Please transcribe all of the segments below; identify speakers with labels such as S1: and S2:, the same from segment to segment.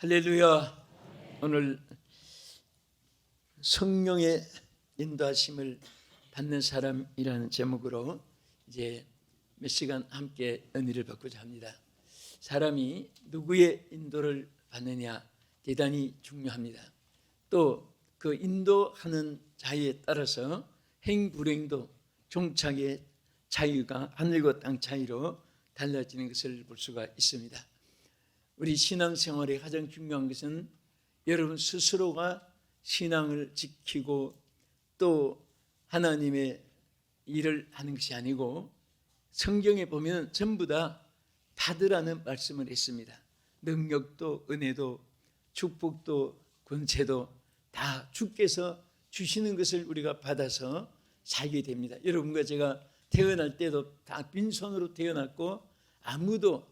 S1: 할렐루야. 오늘 성령의 인도하심을 받는 사람이라는 제목으로 이제 몇 시간 함께 은혜를 받고자 합니다. 사람이 누구의 인도를 받느냐 대단히 중요합니다. 또 그 인도하는 자에 따라서 행불행도 종착의 차이가 하늘과 땅 차이로 달라지는 것을 볼 수가 있습니다. 우리 신앙생활의 가장 중요한 것은 여러분 스스로가 신앙을 지키고 또 하나님의 일을 하는 것이 아니고, 성경에 보면 전부 다 받으라는 말씀을 했습니다. 능력도 은혜도 축복도 권세도 다 주께서 주시는 것을 우리가 받아서 살게 됩니다. 여러분과 제가 태어날 때도 다 빈손으로 태어났고 아무도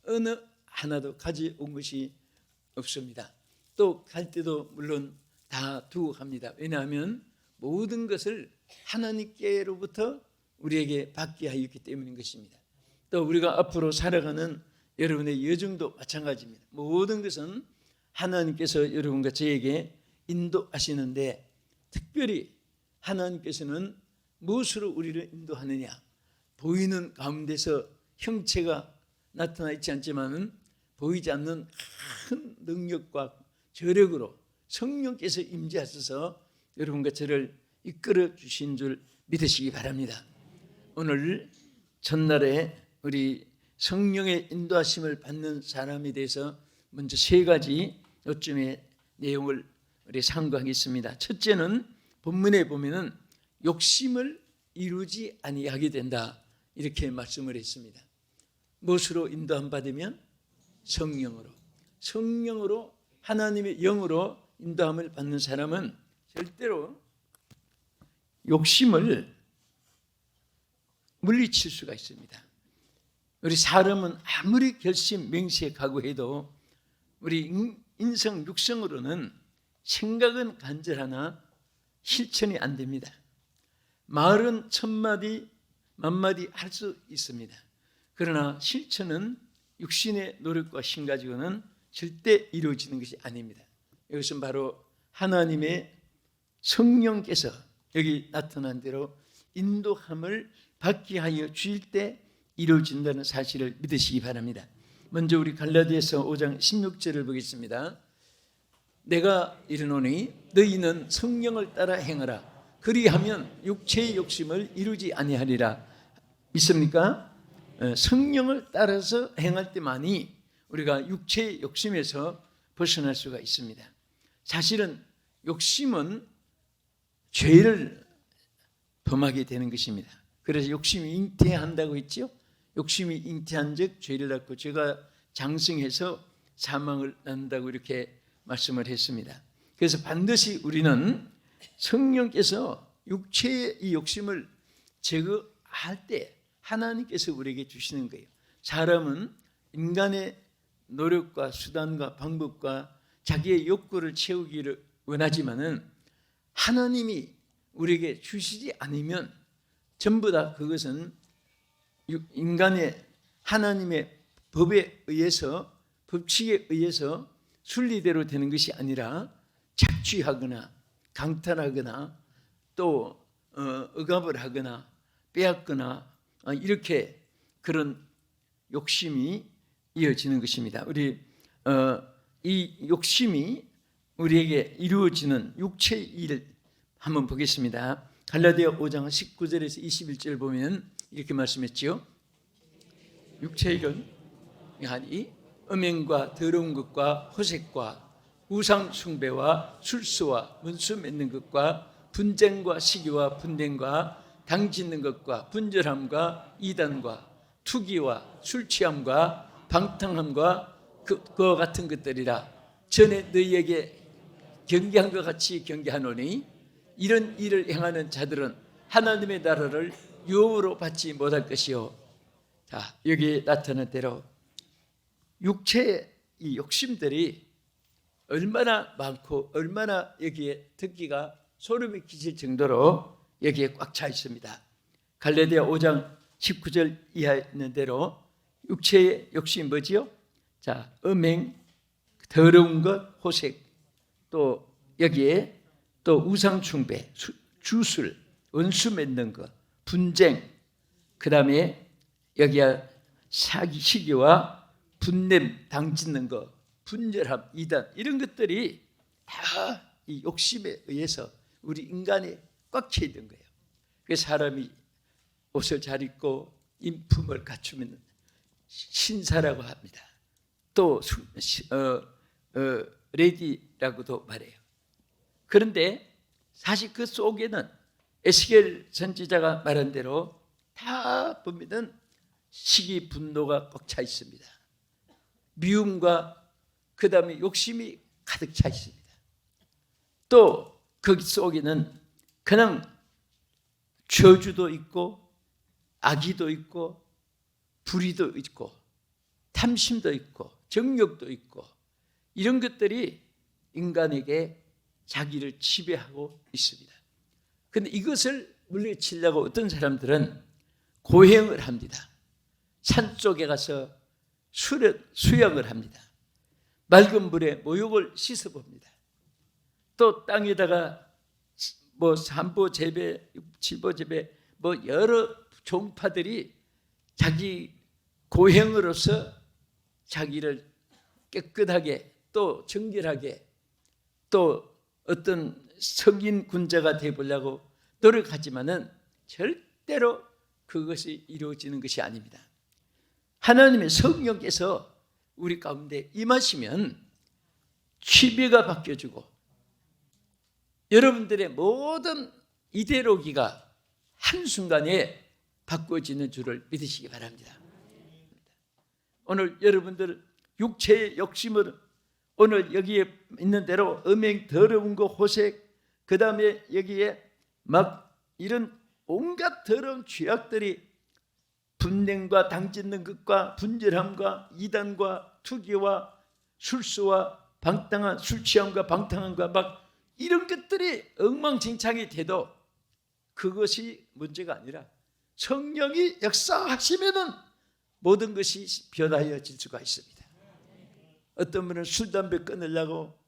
S1: 어느 하나도 가져온 것이 없습니다. 또 갈 때도 물론 다 두고 갑니다. 왜냐하면 모든 것을 하나님께로부터 우리에게 받게 하였기 때문인 것입니다. 또 우리가 앞으로 살아가는 여러분의 여정도 마찬가지입니다. 모든 것은 하나님께서 여러분과 저에게 인도하시는데, 특별히 하나님께서는 무엇으로 우리를 인도하느냐? 보이는 가운데서 형체가 나타나 있지 않지만 보이지 않는 큰 능력과 저력으로 성령께서 임재하셔서 여러분과 저를 이끌어 주신 줄 믿으시기 바랍니다. 오늘 첫날에 우리 성령의 인도하심을 받는 사람에 대해서 먼저 세 가지 요점의 내용을 우리 상고하겠습니다. 첫째는 본문에 보면은 욕심을 이루지 아니하게 된다, 이렇게 말씀을 했습니다. 무엇으로 인도함 받으면? 성령으로 하나님의 영으로 인도함을 받는 사람은 절대로 욕심을 물리칠 수가 있습니다. 우리 사람은 아무리 결심 맹세에 각오해도 우리 인성 육성으로는 생각은 간절하나 실천이 안 됩니다. 말은 천마디 만마디 할 수 있습니다. 그러나 실천은 육신의 노력과 힘 가지고는 절대 이루어지는 것이 아닙니다. 이것은 바로 하나님의 성령께서 여기 나타난 대로 인도함을 받게 하여 주실 때 이루어진다는 사실을 믿으시기 바랍니다. 먼저 우리 갈라디아서 5장 16절을 보겠습니다. 내가 이르노니 너희는 성령을 따라 행하라. 그리하면 육체의 욕심을 이루지 아니하리라. 믿습니까? 성령을 따라서 행할 때만이 우리가 육체의 욕심에서 벗어날 수가 있습니다. 사실은 욕심은 죄를 범하게 되는 것입니다. 그래서 욕심이 잉태한다고 했죠. 욕심이 잉태한 즉 죄를 낳고 죄가 장성해서 사망을 낳는다고 이렇게 말씀을 했습니다. 그래서 반드시 우리는 성령께서 육체의 이 욕심을 제거할 때 하나님께서 우리에게 주시는 거예요. 사람은 인간의 노력과 수단과 방법과 자기의 욕구를 채우기를 원하지만은 하나님이 우리에게 주시지 않으면 전부 다 그것은 인간의 하나님의 법에 의해서, 법칙에 의해서 순리대로 되는 것이 아니라 착취하거나 강탈하거나 또 억압을 하거나 빼앗거나 이렇게 그런 욕심이 이어지는 것입니다. 우리 이 욕심이 우리에게 이루어지는 육체의 일을 한번 보겠습니다. 갈라디아 5장 19절에서 21절 보면 이렇게 말씀했지요. 육체의 일은 하니 음행과 더러운 것과 호색과 우상 숭배와 술수와 문수 맺는 것과 분쟁과 시기와 분쟁과 당짓는 것과 분절함과 이단과 투기와 술 취함과 방탕함과 그와 같은 것들이라. 전에 너희에게 경계한 것 같이 경계하노니 이런 일을 행하는 자들은 하나님의 나라를 유업으로 받지 못할 것이요. 자, 여기에 나타난 대로 육체의 이 욕심들이 얼마나 많고 얼마나 여기에 듣기가 소름이 끼칠 정도로 여기에 꽉 차 있습니다. 갈라디아 5장 19절 이하에 있는 대로 육체의 욕심이 뭐지요? 자, 음행, 더러운 것 호색, 또 여기에 또 우상 숭배, 주술, 원수 맺는 것, 분쟁, 그 다음에 여기에 시기와 분냄, 당짓는 것, 분열함, 이단, 이런 것들이 다 이 욕심에 의해서 우리 인간에 꽉 차 있는 거예요. 그래서 사람이 옷을 잘 입고 인품을 갖추면 신사라고 합니다. 또 레디라고도 말해요. 그런데 사실 그 속에는 에스겔 선지자가 말한 대로 다 보면은 시기, 분노가 꽉 차 있습니다. 미움과 그 다음에 욕심이 가득 차 있습니다. 또 그 속에는 그냥 저주도 있고 악의도 있고 불의도 있고 탐심도 있고 정욕도 있고 이런 것들이 인간에게 자기를 지배하고 있습니다. 그런데 이것을 물리치려고 어떤 사람들은 고행을 합니다. 산속에 가서 수영을 합니다. 맑은 물에 모욕을 씻어봅니다. 또 땅에다가 삼보 재배, 칠보 재배, 여러 종파들이 자기 고행으로서 자기를 깨끗하게 또 정결하게 또 어떤 성인 군자가 되어보려고 노력하지만은 절대로 그것이 이루어지는 것이 아닙니다. 하나님의 성령께서 우리 가운데 임하시면 취배가 바뀌어지고 여러분들의 모든 이데올로기가 한순간에 바꿔지는 줄을 믿으시기 바랍니다. 오늘 여러분들 육체의 욕심을 오늘 여기에 있는 대로 음행, 더러운 거, 호색, 그 다음에 여기에 막 이런 온갖 더러운 죄악들이 분냉과 당짓는 것과 분절함과 이단과 투기와 술수와 방탕한 술 취함과 방탕함과 막 이런 것들이 엉망진창이 돼도 그것이 문제가 아니라 성령이 역사하시면은 모든 것이 변화해질 수가 있습니다. 어떤 분은 술, 담배 끊으려고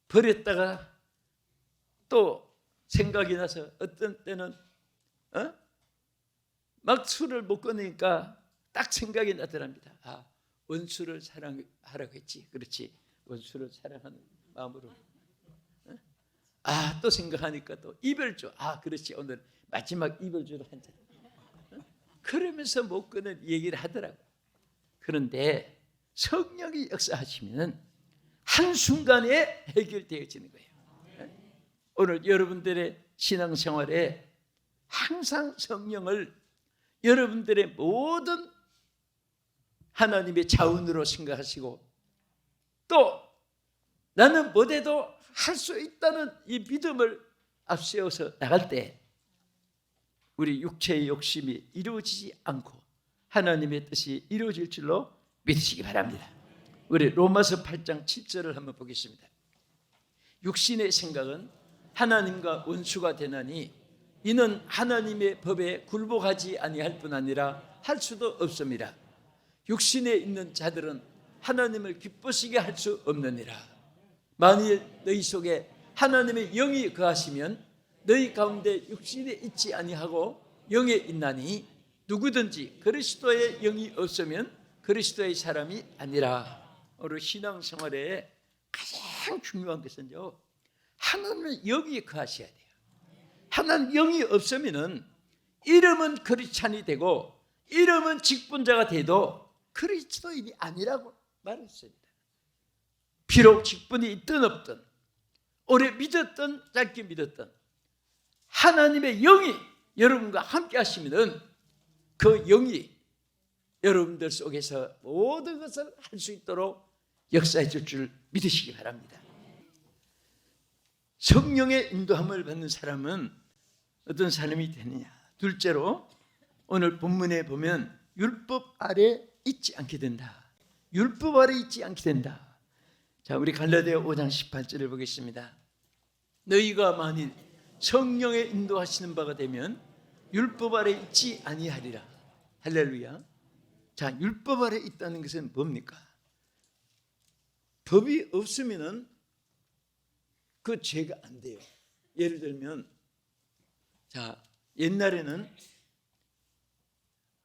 S1: 버렸다가 또 생각이 나서 어떤 때는 막 술을 못 끊으니까 딱 생각이 나더랍니다. 원수를 사랑하라고 했지. 그렇지. 원수를 사랑하는 마음으로. 또 생각하니까 또 이별주. 그렇지. 오늘 마지막 이별주로 한 잔. 그러면서 못 끊은 얘기를 하더라고요. 그런데 성령이 역사하시면 한순간에 해결되어지는 거예요. 오늘 여러분들의 신앙생활에 항상 성령을 여러분들의 모든 하나님의 자원으로 생각하시고 또 나는 뭐래도 할 수 있다는 이 믿음을 앞세워서 나갈 때 우리 육체의 욕심이 이루어지지 않고 하나님의 뜻이 이루어질 줄로 믿으시기 바랍니다. 우리 로마서 8장 7절을 한번 보겠습니다. 육신의 생각은 하나님과 원수가 되나니 이는 하나님의 법에 굴복하지 아니할 뿐 아니라 할 수도 없습니다. 육신에 있는 자들은 하나님을 기쁘시게 할 수 없느니라. 만일 너희 속에 하나님의 영이 거하시면 너희 가운데 육신에 있지 아니하고 영에 있나니 누구든지 그리스도의 영이 없으면 그리스도의 사람이 아니라. 오늘 신앙생활에 가장 중요한 것은요, 하나님의 영이 거하셔야 돼요. 하나님 영이 없으면은 이름은 크리스찬이 되고 이름은 직분자가 돼도 그리스도인이 아니라고 말했습니다. 비록 직분이 있든 없든 오래 믿었든 짧게 믿었든 하나님의 영이 여러분과 함께 하시면은 그 영이 여러분들 속에서 모든 것을 할 수 있도록 역사해 줄 줄 믿으시기 바랍니다. 성령의 인도함을 받는 사람은 어떤 사람이 되느냐. 둘째로 오늘 본문에 보면 율법 아래 있지 않게 된다. 율법 아래 있지 않게 된다. 자, 우리 갈라디아 5장 18절을 보겠습니다. 너희가 만일 성령의 인도하시는 바가 되면 율법 아래 있지 아니하리라. 할렐루야. 자, 율법 아래 있다는 것은 뭡니까? 법이 없으면은 그 죄가 안 돼요. 예를 들면, 자, 옛날에는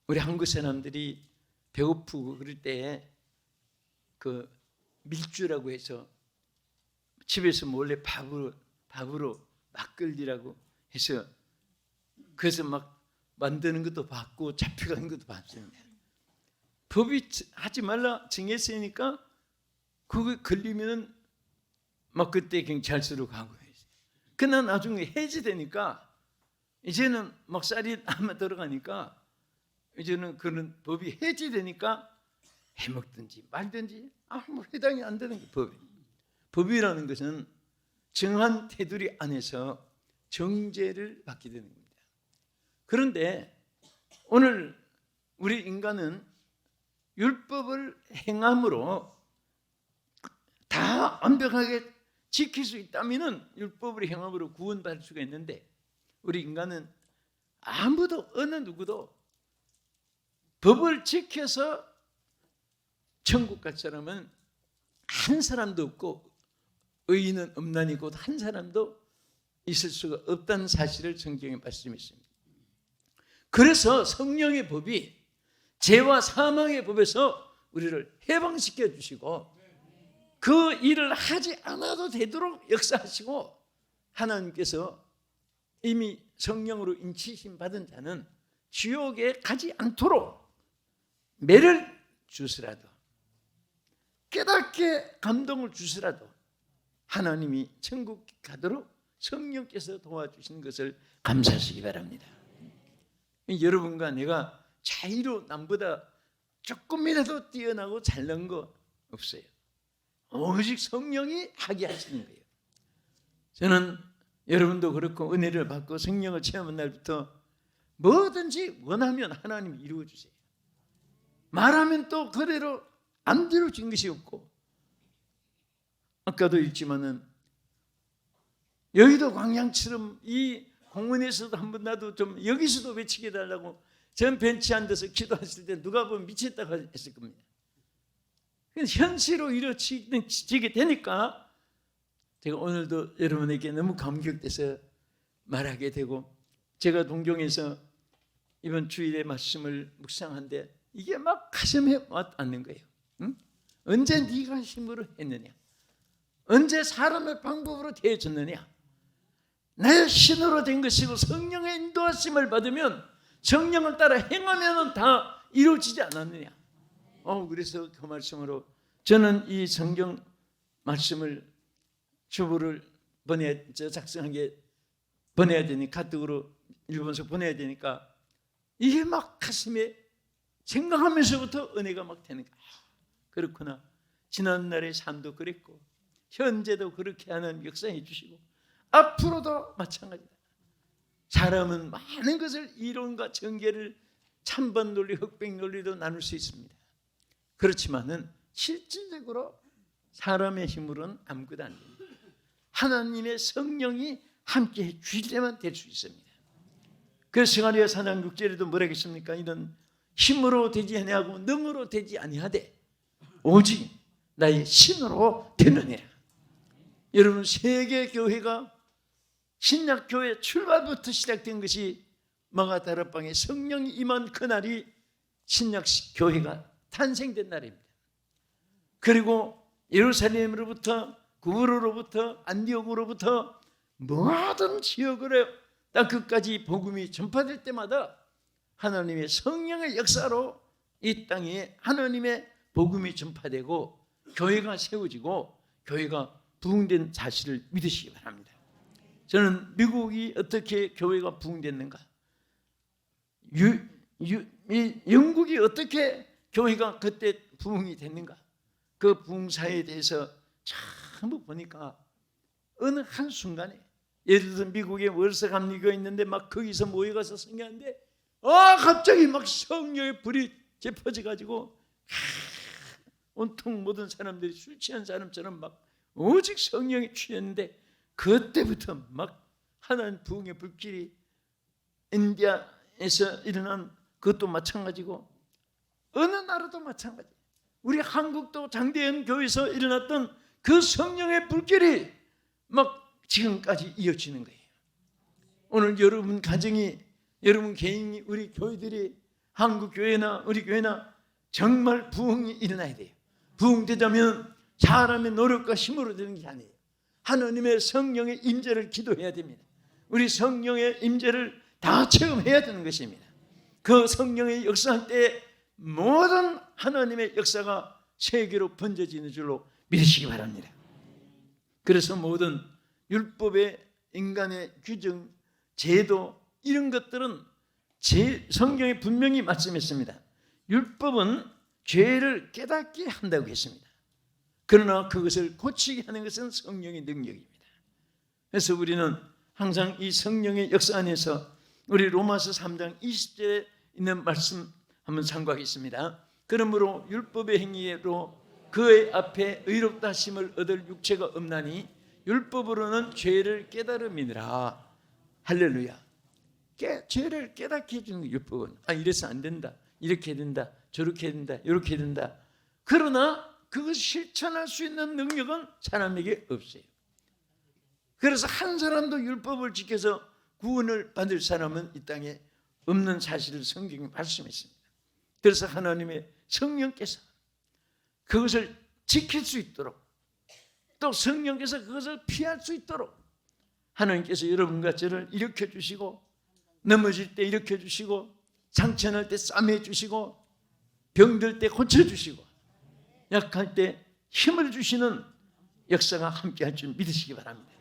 S1: 우리 한국 사람들이 배고프고 그럴 때 그 밀주라고 해서 집에서 몰래 밥으로 막걸리라고 해서 그래서 막 만드는 것도 봤고 잡혀가는 것도 봤습니다. 법이 하지 말라 정했으니까 그거 걸리면은 막 그때 경찰서로 가고 해서. 그러나 나중에 해지되니까 이제는 막 쌀이 아마 들어가니까 이제는 그런 법이 해지되니까 해먹든지 말든지 아무 해당이 안 되는 게 법이에요. 법이라는 것은 정한 테두리 안에서 정죄를 받게 되는 겁니다. 그런데 오늘 우리 인간은 율법을 행함으로 다 완벽하게 지킬 수 있다면 율법을 행함으로 구원받을 수가 있는데, 우리 인간은 아무도 어느 누구도 법을 지켜서 천국 갈 사람은 한 사람도 없고 의인은 없나니 곧 한 사람도 있을 수가 없다는 사실을 성경에 말씀했습니다. 그래서 성령의 법이 죄와 사망의 법에서 우리를 해방시켜 주시고 그 일을 하지 않아도 되도록 역사하시고, 하나님께서 이미 성령으로 인치심 받은 자는 지옥에 가지 않도록 매를 주시라도, 깨닫게 감동을 주시라도 하나님이 천국 가도록 성령께서 도와주신 것을 감사하시기 바랍니다. 여러분과 내가 자의로 남보다 조금이라도 뛰어나고 잘난 거 없어요. 오직 성령이 하게 하시는 거예요. 저는 여러분도 그렇고 은혜를 받고 성령을 체험한 날부터 뭐든지 원하면 하나님이 이루어 주세요. 말하면 또 그대로 안 이루어진 것이 없고, 아까도 읽지만은 여의도 광양처럼 이 공원에서도 한번 나도 좀 여기서도 외치게 해달라고 전 벤치 앉아서 기도했을 때 누가 보면 미쳤다고 했을 겁니다. 현실로 이루어지게 되니까 제가 오늘도 여러분에게 너무 감격돼서 말하게 되고, 제가 동경에서 이번 주일에 말씀을 묵상한데 이게 막 가슴에 와닿는 거예요. 응? 언제 네가 힘으로 했느냐? 언제 사람의 방법으로 되어졌느냐? 내 신으로 된 것이고 성령의 인도하심을 받으면 성령을 따라 행하면 다 이루어지지 않았느냐? 그래서 그 말씀으로 저는 이 성경 말씀을 주부를 작성한 게 보내야 되니까, 카톡으로 일본서 보내야 되니까 이게 막 가슴에 생각하면서부터 은혜가 막 되는 거야. 그렇구나. 지난날의 삶도 그랬고 현재도 그렇게 하는 역사해 주시고 앞으로도 마찬가지다. 사람은 많은 것을 이론과 전개를 찬반 논리, 흑백 논리도 나눌 수 있습니다. 그렇지만은 실질적으로 사람의 힘으로는 아무것도 안 됩니다. 하나님의 성령이 함께해 주실 때만 될 수 있습니다. 그래서 스가랴 4장 6절에도 뭐라 했습니까? 이런 힘으로 되지 아니하고 능으로 되지 아니하되 오직 나의 신으로 되느니라. 여러분, 세계 교회가 신약 교회 출발부터 시작된 것이 마가다락방에 성령이 임한 그날이 신약 교회가 탄생된 날입니다. 그리고 예루살렘으로부터 구브로로부터 안디옥으로부터 모든 지역으로 땅 끝까지 복음이 전파될 때마다 하나님의 성령의 역사로 이 땅에 하나님의 복음이 전파되고 교회가 세워지고 교회가 부흥된 사실을 믿으시기 바랍니다. 저는 미국이 어떻게 교회가 부흥됐는가, 영국이 어떻게 교회가 그때 부흥이 됐는가, 그 부흥사에 대해서 전부 보니까 어느 한순간에, 예를 들어서 미국에 월서 감리교가 있는데 막 거기서 모여가서 성경하는데 갑자기 막 성령의 불이 재퍼져가지고 온통 모든 사람들이 술 취한 사람처럼 막 오직 성령에 취했는데, 그때부터 막 하나님 부흥의 불길이 인디아에서 일어난 그것도 마찬가지고 어느 나라도 마찬가지. 우리 한국도 장대현 교회에서 일어났던 그 성령의 불길이 막 지금까지 이어지는 거예요. 오늘 여러분 가정이, 여러분 개인이, 우리 교회들이, 한국 교회나 우리 교회나 정말 부흥이 일어나야 돼요. 부흥되자면 사람의 노력과 힘으로 되는 게 아니에요. 하나님의 성령의 임재를 기도해야 됩니다. 우리 성령의 임재를 다 체험해야 되는 것입니다. 그 성령의 역사할 때 모든 하나님의 역사가 세계로 번져지는 줄로 믿으시기 바랍니다. 그래서 모든 율법의 인간의 규정, 제도 이런 것들은 성경에 분명히 말씀했습니다. 율법은 죄를 깨닫게 한다고 했습니다. 그러나 그것을 고치게 하는 것은 성령의 능력입니다. 그래서 우리는 항상 이 성령의 역사 안에서 우리 로마서 3장 20절에 있는 말씀 한번 참고하겠습니다. 그러므로 율법의 행위로 그의 앞에 의롭다 하심을 얻을 육체가 없나니 율법으로는 죄를 깨달음이니라. 할렐루야. 죄를 깨닫게 해주는 율법은 이래서 안 된다, 이렇게 된다, 저렇게 된다, 이렇게 된다. 그러나 그것을 실천할 수 있는 능력은 사람에게 없어요. 그래서 한 사람도 율법을 지켜서 구원을 받을 사람은 이 땅에 없는 사실을 성경이 말씀했습니다. 그래서 하나님의 성령께서 그것을 지킬 수 있도록, 또 성령께서 그것을 피할 수 있도록 하나님께서 여러분과 저를 일으켜 주시고, 넘어질 때 일으켜 주시고, 상처날 때 싸매 주시고, 병들 때 고쳐 주시고, 약할 때 힘을 주시는 역사가 함께 할 줄 믿으시기 바랍니다.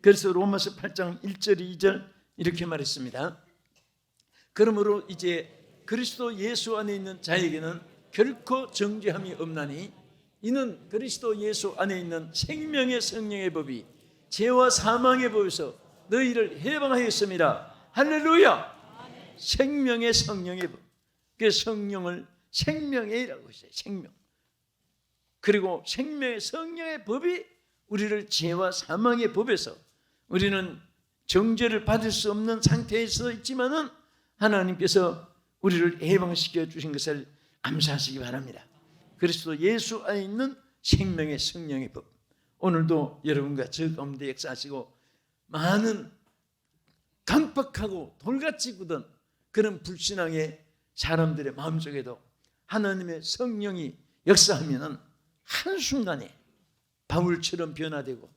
S1: 그래서 로마서 8장 1절 2절 이렇게 말했습니다. 그러므로 이제 그리스도 예수 안에 있는 자에게는 결코 정죄함이 없나니 이는 그리스도 예수 안에 있는 생명의 성령의 법이 죄와 사망의 법에서 너희를 해방하였습니다. 할렐루야. 생명의 성령의 법. 그 성령을 생명이라고 했어요. 생명. 그리고 생명의 성령의 법이 우리를 죄와 사망의 법에서, 우리는 정죄를 받을 수 없는 상태에서 있지만은 하나님께서 우리를 해방시켜 주신 것을 감사하시기 바랍니다. 그리스도 예수 안에 있는 생명의 성령의 법, 오늘도 여러분과 저 가운데 역사하시고 많은 강박하고 돌같이 굳은 그런 불신앙의 사람들의 마음속에도 하나님의 성령이 역사하면은 한순간에 바울처럼 변화되고,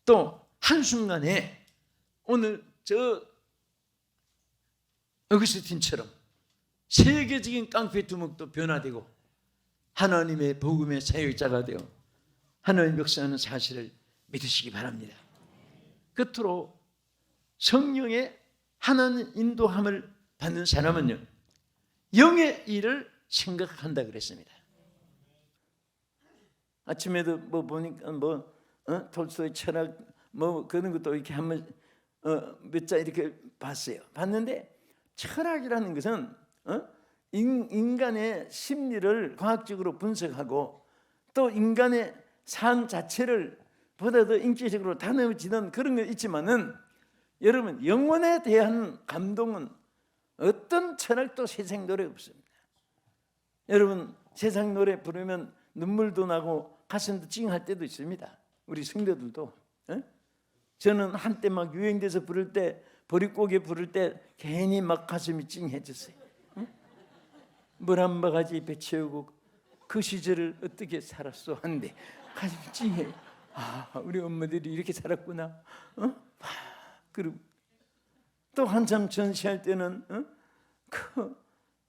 S1: 또 한순간에 오늘 저 어거스틴처럼 세계적인 깡패 두목도 변화되고 하나님의 복음의 사역자가 되어 하나님 역사하는 사실을 믿으시기 바랍니다. 끝으로 성령의 하나님 인도함을 받는 사람은요, 영의 일을 생각한다 그랬습니다. 아침에도 보니까 톨스토이 철학 그런 것도 이렇게 한번 몇 자 이렇게 봤는데, 철학이라는 것은 인간의 심리를 과학적으로 분석하고 또 인간의 삶 자체를 보다 더 인격적으로 다듬어지는 그런 게 있지만은, 여러분 영혼에 대한 감동은 어떤 철학도 세상 노래 없습니다. 여러분 세상 노래 부르면 눈물도 나고 가슴도 찡할 때도 있습니다. 우리 성도들도. 저는 한때 막 유행돼서 부를 때, 보릿고개 부를 때 괜히 막 가슴이 찡해졌어요. 물 한 바가지 배 채우고 그 시절을 어떻게 살았어 한데 가슴이 찡해. 우리 엄마들이 이렇게 살았구나. 그리고 또 한참 전시할 때는 그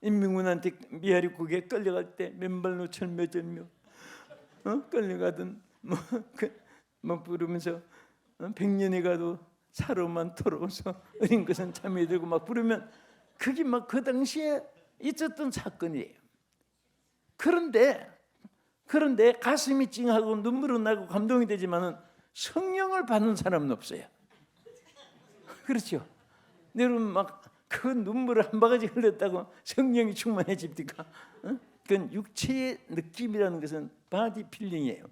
S1: 임명훈한테 미아리국에 끌려갈 때 맨발로 절매절며 끌려가던 뭐 부르면서 백년에 가도 사로만 돌아오서 어린 것은 잠이 들고 막 부르면 그게 막 그 당시에 있었던 사건이에요. 그런데 가슴이 찡하고 눈물은 나고 감동이 되지만은 성령을 받는 사람은 없어요. 그렇죠? 여러분 막 그 눈물을 한 바가지 흘렸다고 성령이 충만해집니까? 그건 육체의 느낌이라는 것은 바디 필링이에요.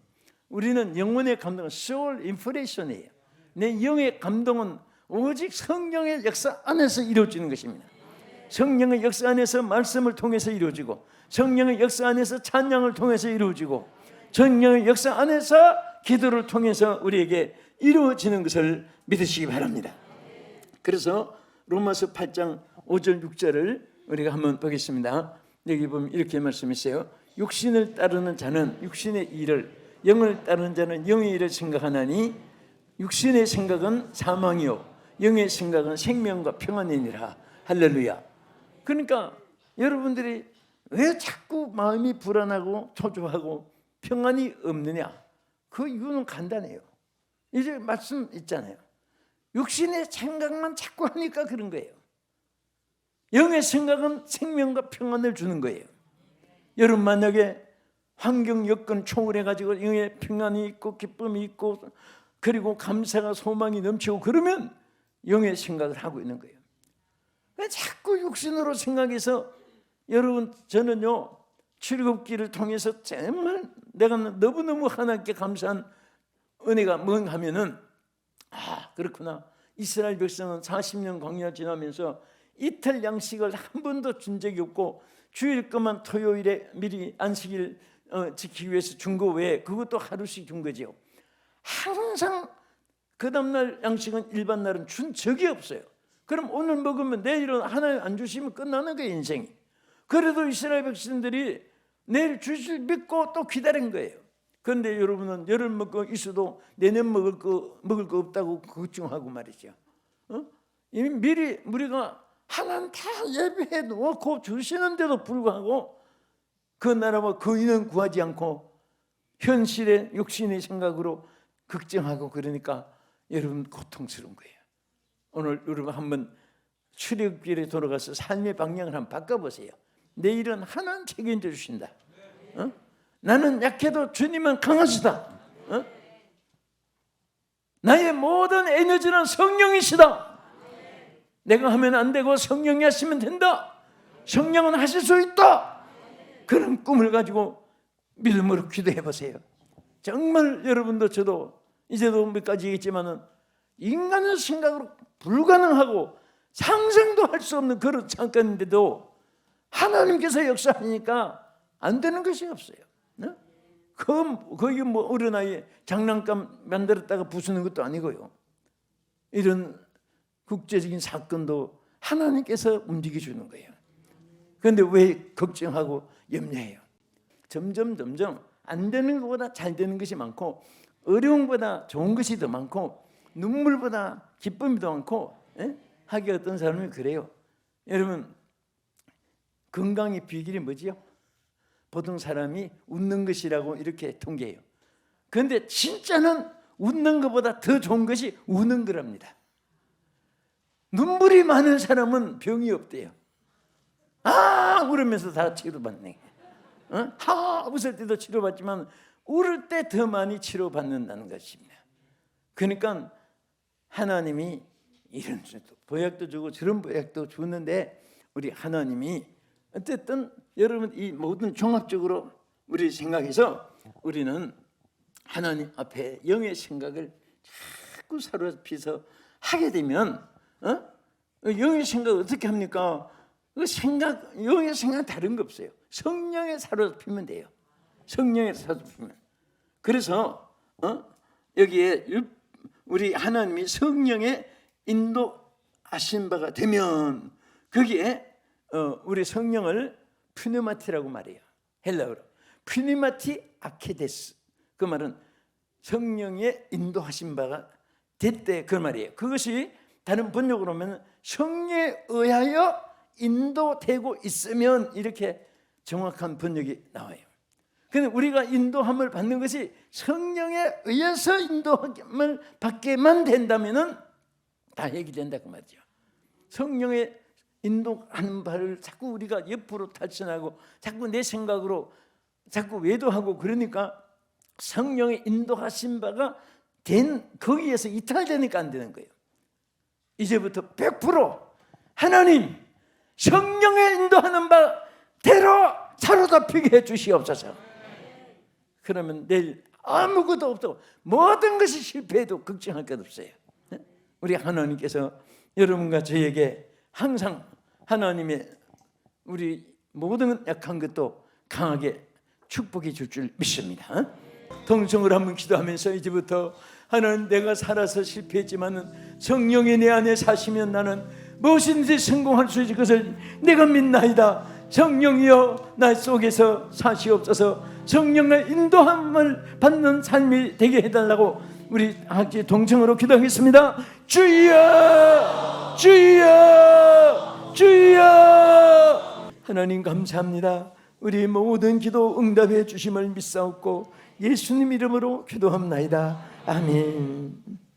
S1: 우리는 영혼의 감동은 soul impression이에요. 내 영의 감동은 오직 성령의 역사 안에서 이루어지는 것입니다. 성령의 역사 안에서 말씀을 통해서 이루어지고, 성령의 역사 안에서 찬양을 통해서 이루어지고, 성령의 역사 안에서 기도를 통해서 우리에게 이루어지는 것을 믿으시기 바랍니다. 그래서 로마서 8장 5절 6절을 우리가 한번 보겠습니다. 여기 보면 이렇게 말씀했어요. 육신을 따르는 자는 육신의 일을, 영을 따르는 자는 영의 일을 생각하나니 육신의 생각은 사망이요 영의 생각은 생명과 평안이니라. 할렐루야. 그러니까 여러분들이 왜 자꾸 마음이 불안하고 초조하고 평안이 없느냐? 그 이유는 간단해요. 이제 말씀 있잖아요. 육신의 생각만 자꾸 하니까 그런 거예요. 영의 생각은 생명과 평안을 주는 거예요. 여러분 만약에 환경 여건 초월해가지고 영의 평안이 있고 기쁨이 있고 그리고 감사가 소망이 넘치고 그러면 영의 생각을 하고 있는 거예요. 자꾸 육신으로 생각해서 여러분 저는요 출애굽기를 통해서 정말 내가 너무너무 하나님께 감사한 은혜가 뭔가 하면은 그렇구나. 이스라엘 백성은 40년 광야 지나면서 이틀 양식을 한 번도 준 적이 없고 주일 것만 토요일에 미리 안식일 지키기 위해서 준 거 외에 그것도 하루씩 준 거죠. 항상 그 다음날 양식은 일반 날은 준 적이 없어요. 그럼 오늘 먹으면 내일은 하나님 안 주시면 끝나는 거예요, 인생이. 그래도 이스라엘 백성들이 내일 주실 믿고 또 기다린 거예요. 그런데 여러분은 열흘 먹고 있어도 내년 먹을 거 없다고 걱정하고 말이죠. 이미 미리 우리가 하나님 다 예배해 놓고 주시는데도 불구하고 그 나라와 그 인은 구하지 않고 현실의 육신의 생각으로 걱정하고 그러니까 여러분 고통스러운 거예요. 오늘 여러분 한번 출애굽기에 돌아가서 삶의 방향을 한번 바꿔보세요. 내일은 하나님 책임져 주신다. 나는 약해도 주님은 강하시다. 나의 모든 에너지는 성령이시다. 내가 하면 안 되고 성령이 하시면 된다. 성령은 하실 수 있다. 그런 꿈을 가지고 믿음으로 기도해 보세요. 정말 여러분도 저도 이제도 몇 가지 얘기했지만은 인간의 생각으로 불가능하고 상상도 할 수 없는 그런 잠깐인데도 하나님께서 역사하니까 안 되는 것이 없어요. 거기 뭐 어린아이 장난감 만들었다가 부수는 것도 아니고요. 이런 국제적인 사건도 하나님께서 움직여주는 거예요. 그런데 왜 걱정하고 염려해요? 점점 안 되는 것보다 잘 되는 것이 많고 어려움보다 좋은 것이 더 많고 눈물보다 기쁨이 더 많고 하기가 어떤 사람이 그래요. 여러분 건강의 비결이 뭐지요? 보통 사람이 웃는 것이라고 이렇게 통계해요. 그런데 진짜는 웃는 것보다 더 좋은 것이 우는 거랍니다. 눈물이 많은 사람은 병이 없대요. 울으면서 다 치료받네. 웃을 때도 치료받지만 울을 때 더 많이 치료받는다는 것입니다. 그러니까 하나님이 이런 보약도 주고 저런 보약도 주는데 우리 하나님이 어쨌든 여러분 이 모든 종합적으로 우리 생각해서 우리는 하나님 앞에 영의 생각을 자꾸 사로잡혀서 하게 되면 영의 생각을 어떻게 합니까? 그 영의 생각은 다른 거 없어요. 성령에 사로잡히면 돼요. 성령에 사로잡히면. 그래서 여기에 우리 하나님이 성령에 인도하신 바가 되면 거기에 우리 성령을 푸네마티라고 말해요. 헬라어로 푸네마티 아케데스. 그 말은 성령의 인도하신 바가 됐대 그 말이에요. 그것이 다른 번역으로 하면 성령에 의하여 인도되고 있으면 이렇게 정확한 번역이 나와요. 근데 우리가 인도함을 받는 것이 성령에 의해서 인도함을 받게만 된다면은 다 해결된다 그 말이죠. 성령의 인도하는 바를 자꾸 우리가 옆으로 탈선하고 자꾸 내 생각으로 자꾸 외도하고 그러니까 성령의 인도하신 바가 된 거기에서 이탈되니까 안 되는 거예요. 이제부터 100% 하나님 성령의 인도하는 바대로 사로잡히게 해주시옵소서. 그러면 내일 아무것도 없다고 모든 것이 실패해도 걱정할 것 없어요. 우리 하나님께서 여러분과 저에게 항상 하나님의 우리 모든 약한 것도 강하게 축복해 줄 줄 믿습니다. 동성을 한번 기도하면서 이제부터 하나님, 내가 살아서 실패했지만 성령이 내 안에 사시면 나는 무엇이든지 성공할 수 있을 것을 내가 믿나이다. 성령이여 나 속에서 사시옵소서. 성령의 인도함을 받는 삶이 되게 해달라고 우리 같이 동성으로 기도하겠습니다. 주여 주여 주여. 하나님 감사합니다. 우리 모든 기도 응답해 주심을 믿사옵고 예수님 이름으로 기도합나이다. 아멘.